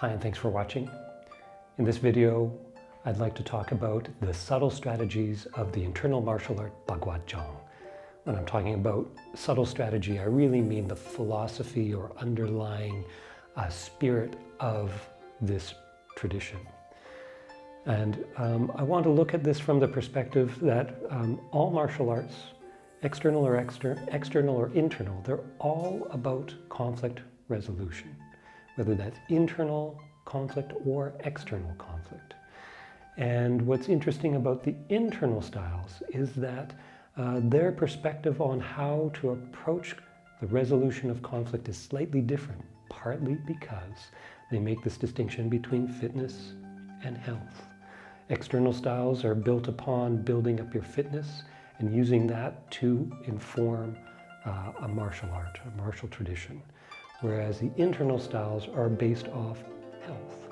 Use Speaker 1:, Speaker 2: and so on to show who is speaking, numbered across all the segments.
Speaker 1: Hi, and thanks for watching. In this video, I'd like to talk about the subtle strategies of the internal martial art Bagua Xingyi. When I'm talking about subtle strategy, I really mean the philosophy or underlying spirit of this tradition. And I want to look at this from the perspective that all martial arts, external or internal, they're all about conflict resolution, whether that's internal conflict or external conflict. And what's interesting about the internal styles is that their perspective on how to approach the resolution of conflict is slightly different, partly because they make this distinction between fitness and health. External styles are built upon building up your fitness and using that to inform a martial art, a martial tradition. Whereas the internal styles are based off health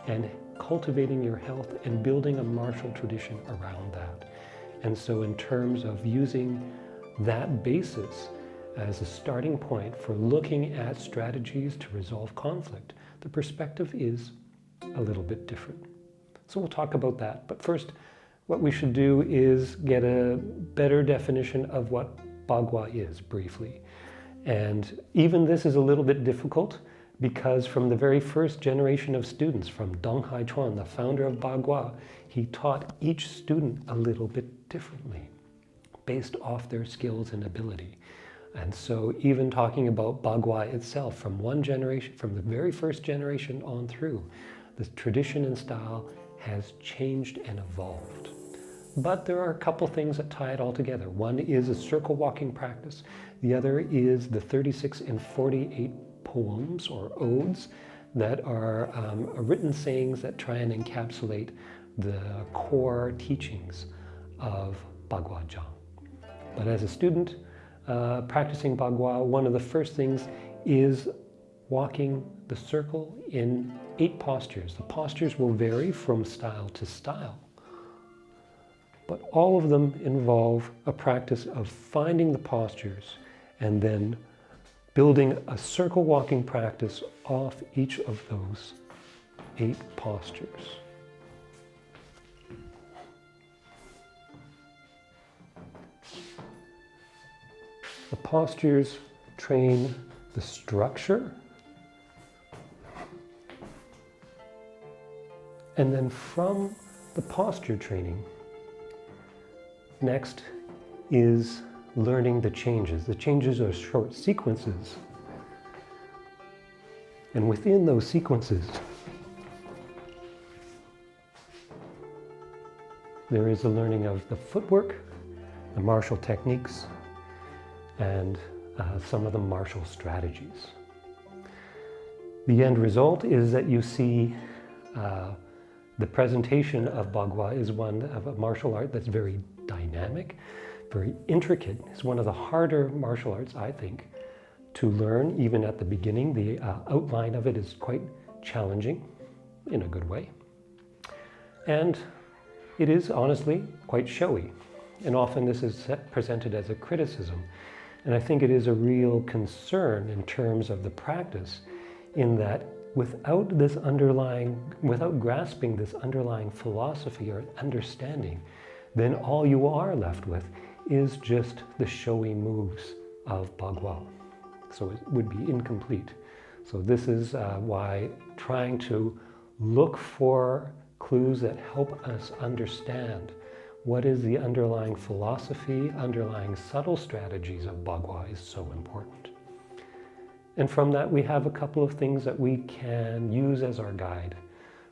Speaker 1: and cultivating your health and building a martial tradition around that. And so in terms of using that basis as a starting point for looking at strategies to resolve conflict, the perspective is a little bit different. So we'll talk about that. But first, what we should do is get a better definition of what Bagua is, briefly. And even this is a little bit difficult because from the very first generation of students, from Deng Haichuan, the founder of Bagua, he taught each student a little bit differently based off their skills and ability. And so even talking about Bagua itself, from one generation, from the very first generation on through, the tradition and style has changed and evolved. But there are a couple things that tie it all together. One is a circle walking practice. The other is the 36 and 48 poems or odes that are written sayings that try and encapsulate the core teachings of Bagua Xingyi. But as a student practicing Bagua, one of the first things is walking the circle in 8 postures. The postures will vary from style to style, but all of them involve a practice of finding the postures and then building a circle walking practice off each of those 8 postures. The postures train the structure, and then from the posture training, next is learning the changes. The changes are short sequences. And within those sequences, there is a learning of the footwork, the martial techniques, and some of the martial strategies. The end result is that you see the presentation of Bagua is one of a martial art that's very dynamic, very intricate. It's one of the harder martial arts, I think, to learn even at the beginning. The outline of it is quite challenging in a good way. And it is honestly quite showy. And often this is presented as a criticism. And I think it is a real concern in terms of the practice, in that without grasping this underlying philosophy or understanding, then all you are left with is just the showy moves of Bagua. So it would be incomplete. So this is why trying to look for clues that help us understand what is the underlying philosophy, underlying subtle strategies of Bagua is so important. And from that, we have a couple of things that we can use as our guide.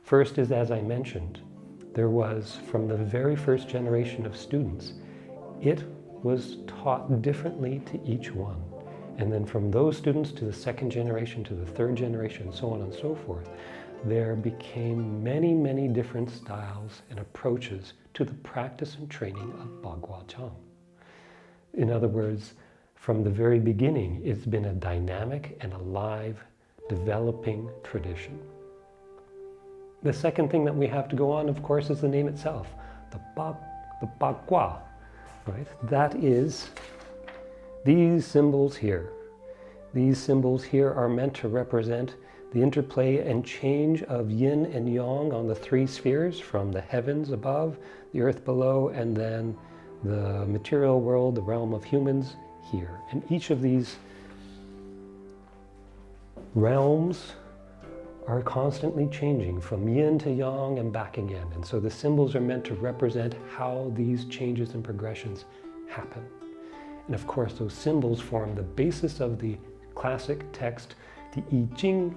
Speaker 1: First is, as I mentioned, there was, from the very first generation of students, it was taught differently to each one. And then from those students to the second generation, to the third generation, and so on and so forth, there became many, many different styles and approaches to the practice and training of Bagua Xingyi. In other words, from the very beginning, it's been a dynamic and alive, developing tradition. The second thing that we have to go on, of course, is the name itself, the Bagua, right? That is these symbols here. These symbols here are meant to represent the interplay and change of yin and yang on the three spheres, from the heavens above, the earth below, and then the material world, the realm of humans here. And each of these realms are constantly changing from yin to yang and back again. And so the symbols are meant to represent how these changes and progressions happen. And of course, those symbols form the basis of the classic text, the I Ching.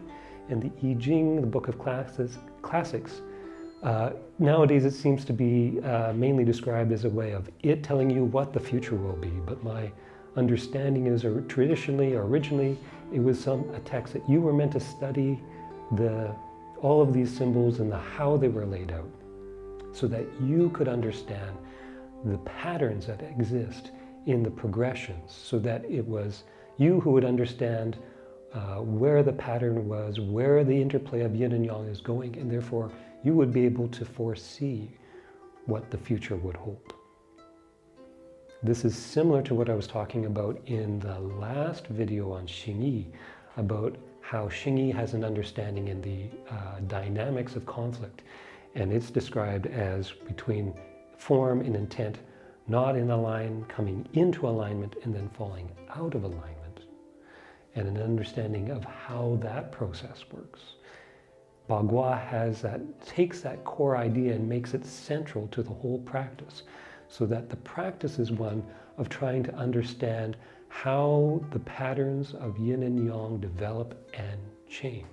Speaker 1: And the I Ching, the book of classics, nowadays it seems to be mainly described as a way of it telling you what the future will be. But my understanding is, traditionally, or originally, it was a text that you were meant to study all of these symbols and how they were laid out, so that you could understand the patterns that exist in the progressions, so that it was you who would understand where the pattern was, where the interplay of yin and yang is going, and therefore you would be able to foresee what the future would hold. This is similar to what I was talking about in the last video on Xingyi, about how Xingyi has an understanding in the dynamics of conflict. And it's described as between form and intent, not in a line, coming into alignment and then falling out of alignment. And an understanding of how that process works. Bagua takes that core idea and makes it central to the whole practice, so that the practice is one of trying to understand how the patterns of yin and yang develop and change.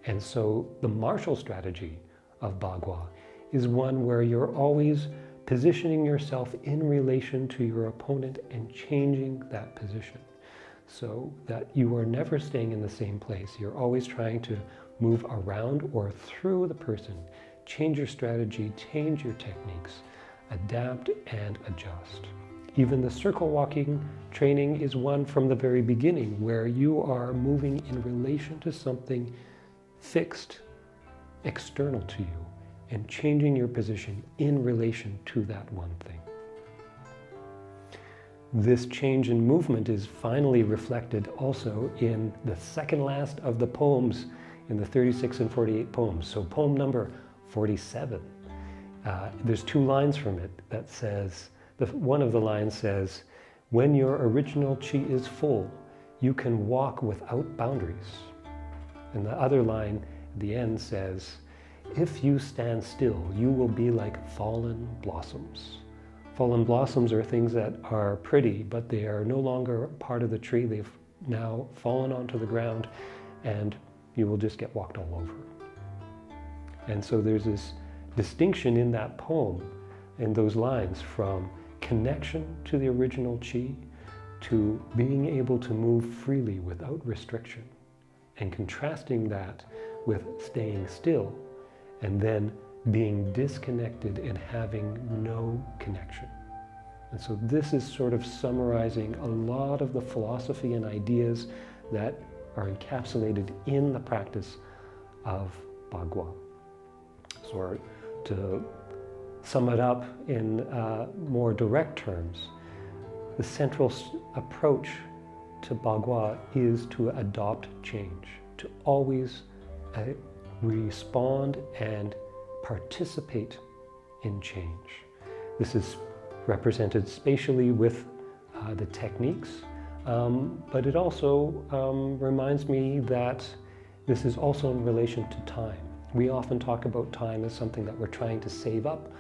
Speaker 1: And so the martial strategy of Bagua is one where you're always positioning yourself in relation to your opponent and changing that position, so that you are never staying in the same place. You're always trying to move around or through the person, change your strategy, change your techniques, adapt and adjust. Even the circle walking training is one from the very beginning, where you are moving in relation to something fixed, external to you, and changing your position in relation to that one thing. This change in movement is finally reflected also in the second last of the poems in the 36 and 48 poems. So poem number 47, there's two lines from it that says, one of the lines says, "When your original qi is full, you can walk without boundaries." And the other line at the end says, "If you stand still, you will be like fallen blossoms." Fallen blossoms are things that are pretty, but they are no longer part of the tree. They've now fallen onto the ground, and you will just get walked all over. And so there's this distinction in that poem, in those lines, from connection to the original qi to being able to move freely without restriction, and contrasting that with staying still and then being disconnected and having no connection. And so this is sort of summarizing a lot of the philosophy and ideas that are encapsulated in the practice of Bagua. So to sum it up in more direct terms, the central approach to Bagua is to adopt change, to always respond and participate in change. This is represented spatially with the techniques, but it also reminds me that this is also in relation to time. We often talk about time as something that we're trying to save up,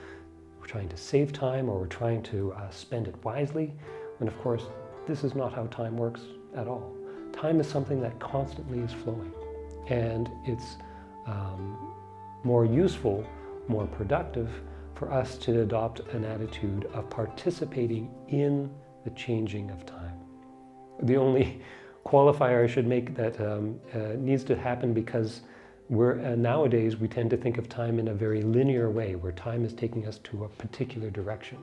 Speaker 1: we're trying to save time, or we're trying to spend it wisely, when of course this is not how time works at all. Time is something that constantly is flowing, and it's more useful, more productive for us to adopt an attitude of participating in the changing of time. The only qualifier I should make that needs to happen, because nowadays we tend to think of time in a very linear way, where time is taking us to a particular direction.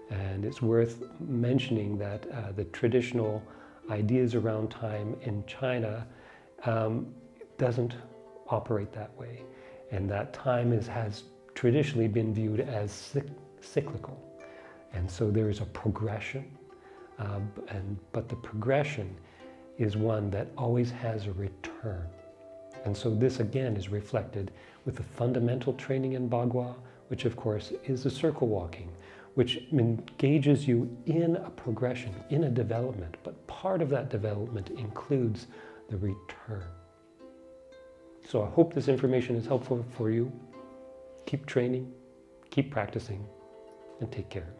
Speaker 1: And it's worth mentioning that the traditional ideas around time in China doesn't operate that way, and that time has traditionally been viewed as cyclical. And so there is a progression, but the progression is one that always has a return. And so this again is reflected with the fundamental training in Bagua, which of course is the circle walking, which engages you in a progression, in a development, but part of that development includes the return. So I hope this information is helpful for you. Keep training, keep practicing, and take care.